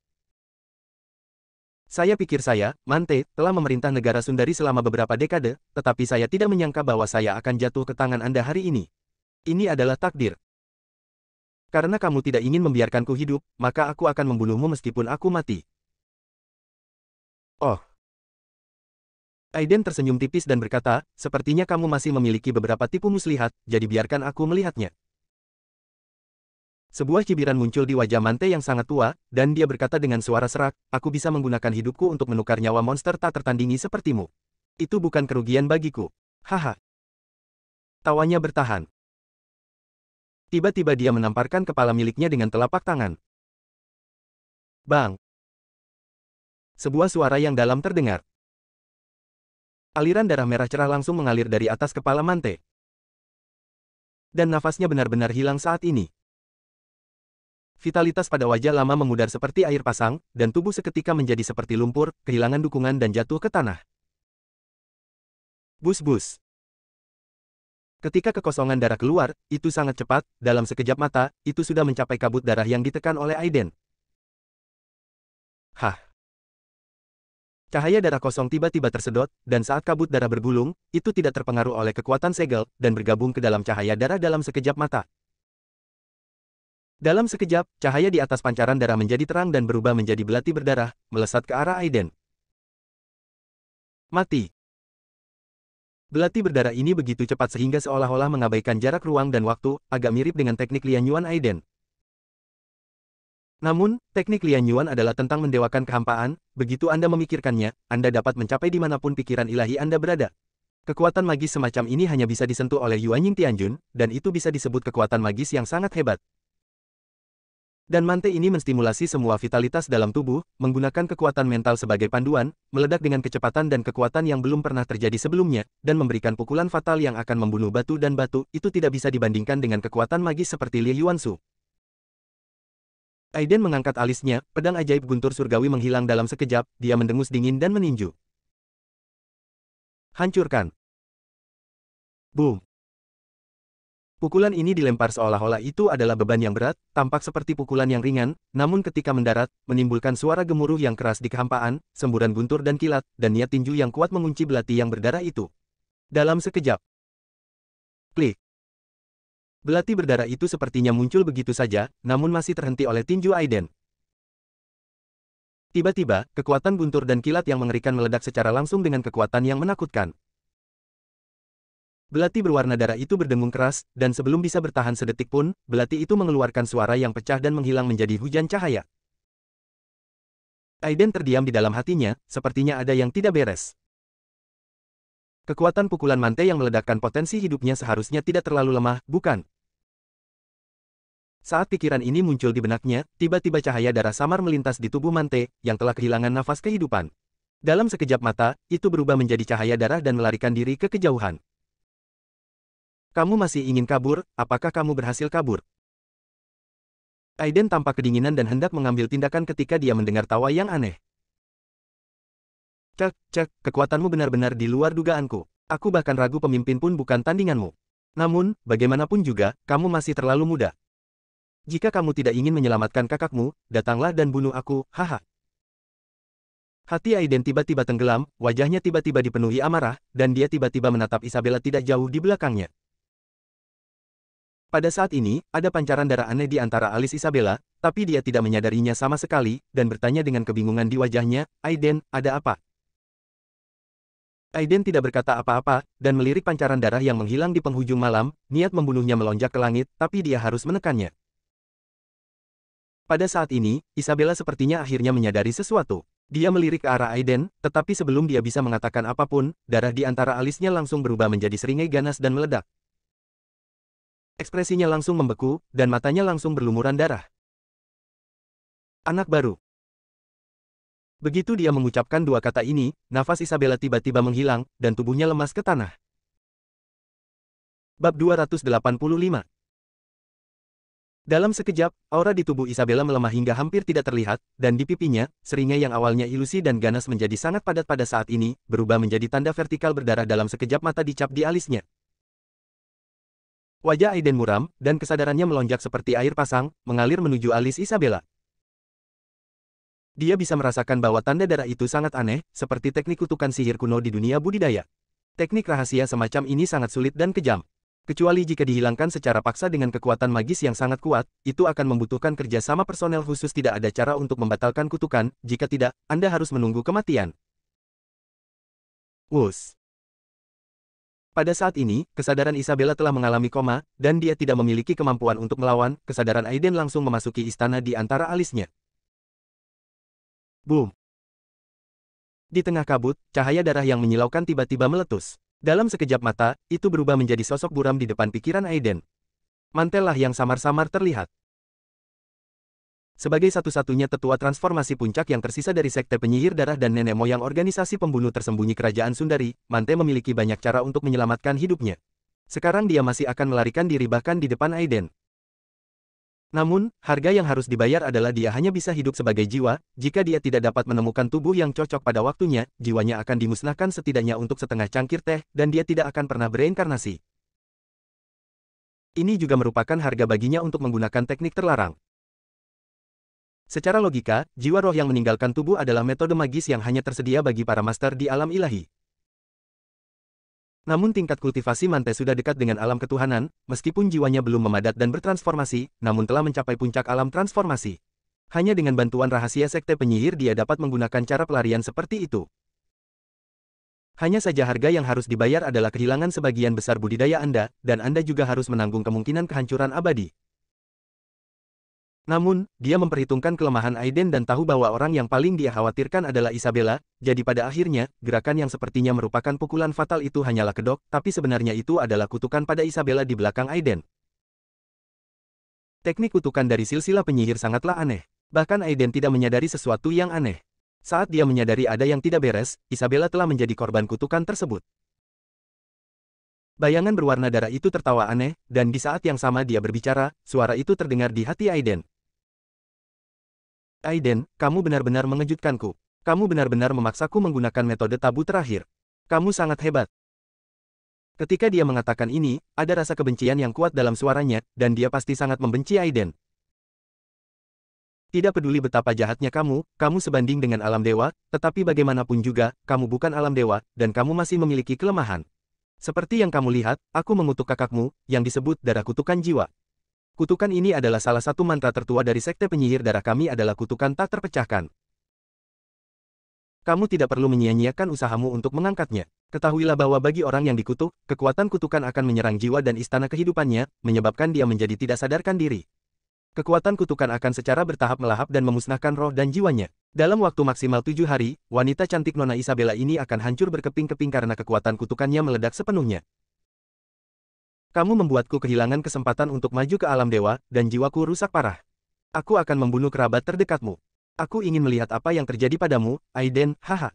Saya pikir saya, Mante, telah memerintah negara Sundari selama beberapa dekade, tetapi saya tidak menyangka bahwa saya akan jatuh ke tangan Anda hari ini. Ini adalah takdir. Karena kamu tidak ingin membiarkanku hidup, maka aku akan membunuhmu meskipun aku mati. Oh. Aiden tersenyum tipis dan berkata, sepertinya kamu masih memiliki beberapa tipu muslihat, jadi biarkan aku melihatnya. Sebuah cibiran muncul di wajah Mante yang sangat tua, dan dia berkata dengan suara serak, aku bisa menggunakan hidupku untuk menukar nyawa monster tak tertandingi sepertimu. Itu bukan kerugian bagiku. Haha. Tawanya bertahan. Tiba-tiba dia menamparkan kepala miliknya dengan telapak tangan. Bang! Sebuah suara yang dalam terdengar. Aliran darah merah cerah langsung mengalir dari atas kepala Mante. Dan nafasnya benar-benar hilang saat ini. Vitalitas pada wajah lama memudar seperti air pasang, dan tubuh seketika menjadi seperti lumpur, kehilangan dukungan dan jatuh ke tanah. Bus-bus. Ketika kekosongan darah keluar, itu sangat cepat, dalam sekejap mata, itu sudah mencapai kabut darah yang ditekan oleh Aiden. Hah. Cahaya darah kosong tiba-tiba tersedot, dan saat kabut darah bergulung, itu tidak terpengaruh oleh kekuatan segel, dan bergabung ke dalam cahaya darah dalam sekejap mata. Dalam sekejap, cahaya di atas pancaran darah menjadi terang dan berubah menjadi belati berdarah, melesat ke arah Aiden. Mati. Belati berdarah ini begitu cepat sehingga seolah-olah mengabaikan jarak ruang dan waktu, agak mirip dengan teknik Lian Yuan Aiden. Namun, teknik Lian Yuan adalah tentang mendewakan kehampaan, begitu Anda memikirkannya, Anda dapat mencapai dimanapun pikiran ilahi Anda berada. Kekuatan magis semacam ini hanya bisa disentuh oleh Yuan Ying Tianjun, dan itu bisa disebut kekuatan magis yang sangat hebat. Dan Mante ini menstimulasi semua vitalitas dalam tubuh, menggunakan kekuatan mental sebagai panduan, meledak dengan kecepatan dan kekuatan yang belum pernah terjadi sebelumnya, dan memberikan pukulan fatal yang akan membunuh batu dan batu, itu tidak bisa dibandingkan dengan kekuatan magis seperti Li Yuansu. Aiden mengangkat alisnya, pedang ajaib guntur surgawi menghilang dalam sekejap, dia mendengus dingin dan meninju. Hancurkan. Boom. Pukulan ini dilempar seolah-olah itu adalah beban yang berat, tampak seperti pukulan yang ringan, namun ketika mendarat, menimbulkan suara gemuruh yang keras di kehampaan, semburan guntur dan kilat, dan niat tinju yang kuat mengunci belati yang berdarah itu. Dalam sekejap. Klik. Belati berdarah itu sepertinya muncul begitu saja, namun masih terhenti oleh tinju Aiden. Tiba-tiba, kekuatan guntur dan kilat yang mengerikan meledak secara langsung dengan kekuatan yang menakutkan. Belati berwarna darah itu berdengung keras, dan sebelum bisa bertahan sedetik pun, belati itu mengeluarkan suara yang pecah dan menghilang menjadi hujan cahaya. Aiden terdiam di dalam hatinya, sepertinya ada yang tidak beres. Kekuatan pukulan Mante yang meledakkan potensi hidupnya seharusnya tidak terlalu lemah, bukan? Saat pikiran ini muncul di benaknya, tiba-tiba cahaya darah samar melintas di tubuh Mante, yang telah kehilangan nafas kehidupan. Dalam sekejap mata, itu berubah menjadi cahaya darah dan melarikan diri ke kejauhan. Kamu masih ingin kabur, apakah kamu berhasil kabur? Aiden tampak kedinginan dan hendak mengambil tindakan ketika dia mendengar tawa yang aneh. Cek, kekuatanmu benar-benar di luar dugaanku. Aku bahkan ragu pemimpin pun bukan tandinganmu. Namun, bagaimanapun juga, kamu masih terlalu muda. Jika kamu tidak ingin menyelamatkan kakakmu, datanglah dan bunuh aku, haha. Hati Aiden tiba-tiba tenggelam, wajahnya tiba-tiba dipenuhi amarah, dan dia tiba-tiba menatap Isabella tidak jauh di belakangnya. Pada saat ini, ada pancaran darah aneh di antara alis Isabella, tapi dia tidak menyadarinya sama sekali, dan bertanya dengan kebingungan di wajahnya, Aiden, ada apa? Aiden tidak berkata apa-apa, dan melirik pancaran darah yang menghilang di penghujung malam, niat membunuhnya melonjak ke langit, tapi dia harus menekannya. Pada saat ini, Isabella sepertinya akhirnya menyadari sesuatu. Dia melirik ke arah Aiden, tetapi sebelum dia bisa mengatakan apapun, darah di antara alisnya langsung berubah menjadi seringai ganas dan meledak. Ekspresinya langsung membeku, dan matanya langsung berlumuran darah. Anak baru. Begitu dia mengucapkan dua kata ini, nafas Isabella tiba-tiba menghilang, dan tubuhnya lemas ke tanah. Bab 285. Dalam sekejap, aura di tubuh Isabella melemah hingga hampir tidak terlihat, dan di pipinya, seringai yang awalnya ilusi dan ganas menjadi sangat padat pada saat ini, berubah menjadi tanda vertikal berdarah dalam sekejap mata dicap di alisnya. Wajah Aiden muram, dan kesadarannya melonjak seperti air pasang, mengalir menuju alis Isabella. Dia bisa merasakan bahwa tanda darah itu sangat aneh, seperti teknik kutukan sihir kuno di dunia budidaya. Teknik rahasia semacam ini sangat sulit dan kejam. Kecuali jika dihilangkan secara paksa dengan kekuatan magis yang sangat kuat, itu akan membutuhkan kerja sama personel khusus. Tidak ada cara untuk membatalkan kutukan, jika tidak, Anda harus menunggu kematian. Wus. Pada saat ini, kesadaran Isabella telah mengalami koma, dan dia tidak memiliki kemampuan untuk melawan. Kesadaran Aiden langsung memasuki istana di antara alisnya. Boom! Di tengah kabut, cahaya darah yang menyilaukan tiba-tiba meletus. Dalam sekejap mata, itu berubah menjadi sosok buram di depan pikiran Aiden. Mantellah yang samar-samar terlihat. Sebagai satu-satunya tetua transformasi puncak yang tersisa dari sekte penyihir darah dan nenek moyang organisasi pembunuh tersembunyi kerajaan Sundari, Mante memiliki banyak cara untuk menyelamatkan hidupnya. Sekarang dia masih akan melarikan diri bahkan di depan Aiden. Namun, harga yang harus dibayar adalah dia hanya bisa hidup sebagai jiwa. Jika dia tidak dapat menemukan tubuh yang cocok pada waktunya, jiwanya akan dimusnahkan setidaknya untuk setengah cangkir teh, dan dia tidak akan pernah bereinkarnasi. Ini juga merupakan harga baginya untuk menggunakan teknik terlarang. Secara logika, jiwa roh yang meninggalkan tubuh adalah metode magis yang hanya tersedia bagi para master di alam ilahi. Namun tingkat kultivasi Mante sudah dekat dengan alam ketuhanan, meskipun jiwanya belum memadat dan bertransformasi, namun telah mencapai puncak alam transformasi. Hanya dengan bantuan rahasia sekte penyihir dia dapat menggunakan cara pelarian seperti itu. Hanya saja harga yang harus dibayar adalah kehilangan sebagian besar budidaya Anda, dan Anda juga harus menanggung kemungkinan kehancuran abadi. Namun, dia memperhitungkan kelemahan Aiden dan tahu bahwa orang yang paling dia khawatirkan adalah Isabella, jadi pada akhirnya, gerakan yang sepertinya merupakan pukulan fatal itu hanyalah kedok, tapi sebenarnya itu adalah kutukan pada Isabella di belakang Aiden. Teknik kutukan dari silsilah penyihir sangatlah aneh. Bahkan Aiden tidak menyadari sesuatu yang aneh. Saat dia menyadari ada yang tidak beres, Isabella telah menjadi korban kutukan tersebut. Bayangan berwarna darah itu tertawa aneh, dan di saat yang sama dia berbicara, suara itu terdengar di hati Aiden. Aiden, kamu benar-benar mengejutkanku. Kamu benar-benar memaksaku menggunakan metode tabu terakhir. Kamu sangat hebat. Ketika dia mengatakan ini, ada rasa kebencian yang kuat dalam suaranya, dan dia pasti sangat membenci Aiden. Tidak peduli betapa jahatnya kamu sebanding dengan alam dewa, tetapi bagaimanapun juga, kamu bukan alam dewa, dan kamu masih memiliki kelemahan. Seperti yang kamu lihat, aku mengutuk kakakmu, yang disebut darah kutukan jiwa. Kutukan ini adalah salah satu mantra tertua dari sekte penyihir darah kami adalah kutukan tak terpecahkan. Kamu tidak perlu menyia-nyiakan usahamu untuk mengangkatnya. Ketahuilah bahwa bagi orang yang dikutuk, kekuatan kutukan akan menyerang jiwa dan istana kehidupannya, menyebabkan dia menjadi tidak sadarkan diri. Kekuatan kutukan akan secara bertahap melahap dan memusnahkan roh dan jiwanya. Dalam waktu maksimal 7 hari, wanita cantik Nona Isabella ini akan hancur berkeping-keping karena kekuatan kutukannya meledak sepenuhnya. Kamu membuatku kehilangan kesempatan untuk maju ke alam dewa, dan jiwaku rusak parah. Aku akan membunuh kerabat terdekatmu. Aku ingin melihat apa yang terjadi padamu, Aiden, haha.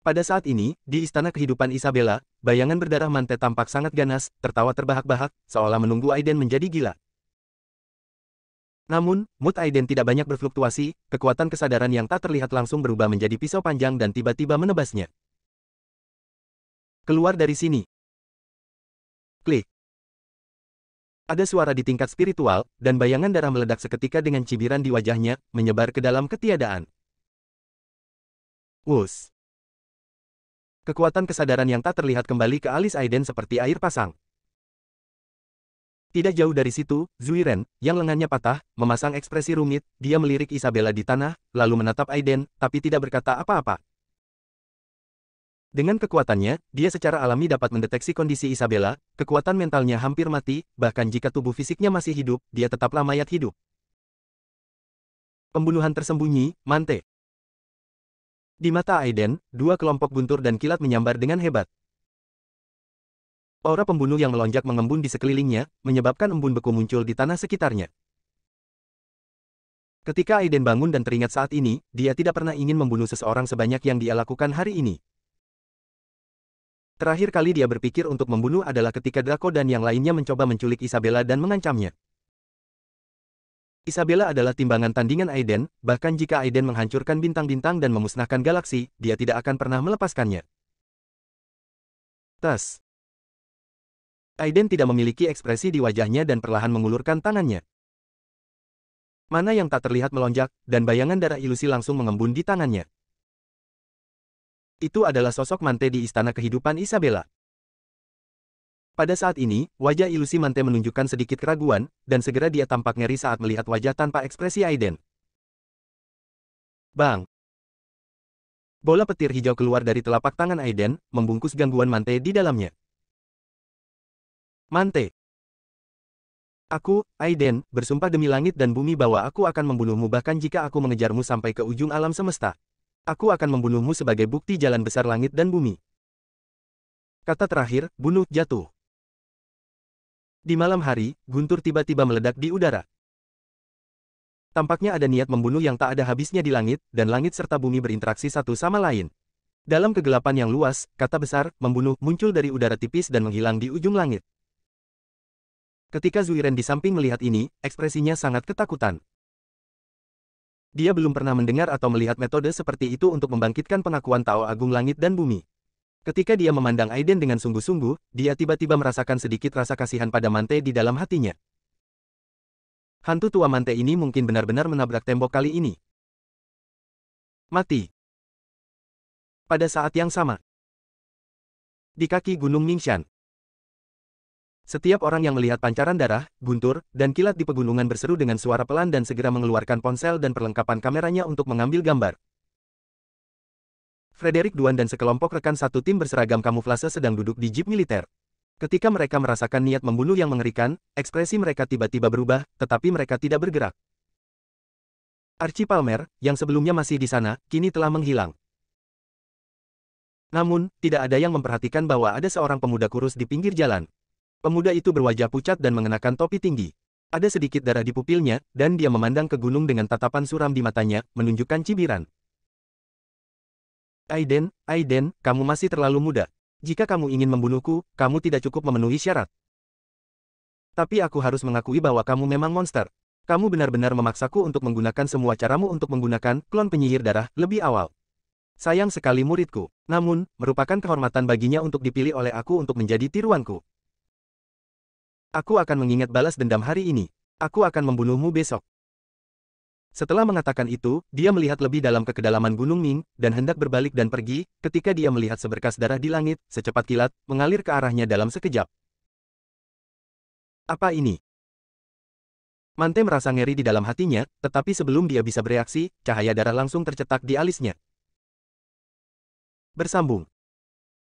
Pada saat ini, di istana kehidupan Isabella, bayangan berdarah Mante tampak sangat ganas, tertawa terbahak-bahak, seolah menunggu Aiden menjadi gila. Namun, mood Aiden tidak banyak berfluktuasi, kekuatan kesadaran yang tak terlihat langsung berubah menjadi pisau panjang dan tiba-tiba menebasnya. Keluar dari sini. Klik. Ada suara di tingkat spiritual, dan bayangan darah meledak seketika dengan cibiran di wajahnya, menyebar ke dalam ketiadaan. Wus. Kekuatan kesadaran yang tak terlihat kembali ke alis Aiden seperti air pasang. Tidak jauh dari situ, Zuiren, yang lengannya patah, memasang ekspresi rumit, dia melirik Isabella di tanah, lalu menatap Aiden, tapi tidak berkata apa-apa. Dengan kekuatannya, dia secara alami dapat mendeteksi kondisi Isabella, kekuatan mentalnya hampir mati, bahkan jika tubuh fisiknya masih hidup, dia tetaplah mayat hidup. Pembunuhan tersembunyi, Mante. Di mata Aiden, dua kelompok guntur dan kilat menyambar dengan hebat. Aura pembunuh yang melonjak mengembun di sekelilingnya, menyebabkan embun beku muncul di tanah sekitarnya. Ketika Aiden bangun dan teringat saat ini, dia tidak pernah ingin membunuh seseorang sebanyak yang dia lakukan hari ini. Terakhir kali dia berpikir untuk membunuh adalah ketika Draco dan yang lainnya mencoba menculik Isabella dan mengancamnya. Isabella adalah timbangan tandingan Aiden, bahkan jika Aiden menghancurkan bintang-bintang dan memusnahkan galaksi, dia tidak akan pernah melepaskannya. Tas. Aiden tidak memiliki ekspresi di wajahnya dan perlahan mengulurkan tangannya. Mana yang tak terlihat melonjak, dan bayangan darah ilusi langsung mengembun di tangannya. Itu adalah sosok Mante di Istana Kehidupan Isabella. Pada saat ini, wajah ilusi Mante menunjukkan sedikit keraguan, dan segera dia tampak ngeri saat melihat wajah tanpa ekspresi Aiden. Bang! Bola petir hijau keluar dari telapak tangan Aiden, membungkus gangguan Mante di dalamnya. Mante! Aku, Aiden, bersumpah demi langit dan bumi bahwa aku akan membunuhmu bahkan jika aku mengejarmu sampai ke ujung alam semesta. Aku akan membunuhmu sebagai bukti jalan besar langit dan bumi. Kata terakhir, bunuh, jatuh. Di malam hari, guntur tiba-tiba meledak di udara. Tampaknya ada niat membunuh yang tak ada habisnya di langit, dan langit serta bumi berinteraksi satu sama lain. Dalam kegelapan yang luas, kata besar, membunuh, muncul dari udara tipis dan menghilang di ujung langit. Ketika Zuiren di samping melihat ini, ekspresinya sangat ketakutan. Dia belum pernah mendengar atau melihat metode seperti itu untuk membangkitkan pengakuan Tao Agung Langit dan Bumi. Ketika dia memandang Aiden dengan sungguh-sungguh, dia tiba-tiba merasakan sedikit rasa kasihan pada Mante di dalam hatinya. Hantu tua Mante ini mungkin benar-benar menabrak tembok kali ini. Mati. Pada saat yang sama, di kaki Gunung Mingshan, setiap orang yang melihat pancaran darah, guntur, dan kilat di pegunungan berseru dengan suara pelan dan segera mengeluarkan ponsel dan perlengkapan kameranya untuk mengambil gambar. Frederick Duan dan sekelompok rekan satu tim berseragam kamuflase sedang duduk di jeep militer. Ketika mereka merasakan niat membunuh yang mengerikan, ekspresi mereka tiba-tiba berubah, tetapi mereka tidak bergerak. Archie Palmer, yang sebelumnya masih di sana, kini telah menghilang. Namun, tidak ada yang memperhatikan bahwa ada seorang pemuda kurus di pinggir jalan. Pemuda itu berwajah pucat dan mengenakan topi tinggi. Ada sedikit darah di pupilnya, dan dia memandang ke gunung dengan tatapan suram di matanya, menunjukkan cibiran. Aiden, kamu masih terlalu muda. Jika kamu ingin membunuhku, kamu tidak cukup memenuhi syarat. Tapi aku harus mengakui bahwa kamu memang monster. Kamu benar-benar memaksaku untuk menggunakan semua caramu untuk menggunakan klon penyihir darah lebih awal. Sayang sekali muridku. Namun, merupakan kehormatan baginya untuk dipilih oleh aku untuk menjadi tiruanku. Aku akan mengingat balas dendam hari ini. Aku akan membunuhmu besok. Setelah mengatakan itu, dia melihat lebih dalam ke kedalaman Gunung Ming, dan hendak berbalik dan pergi, ketika dia melihat seberkas darah di langit, secepat kilat, mengalir ke arahnya dalam sekejap. Apa ini? Mante merasa ngeri di dalam hatinya, tetapi sebelum dia bisa bereaksi, cahaya darah langsung tercetak di alisnya. Bersambung.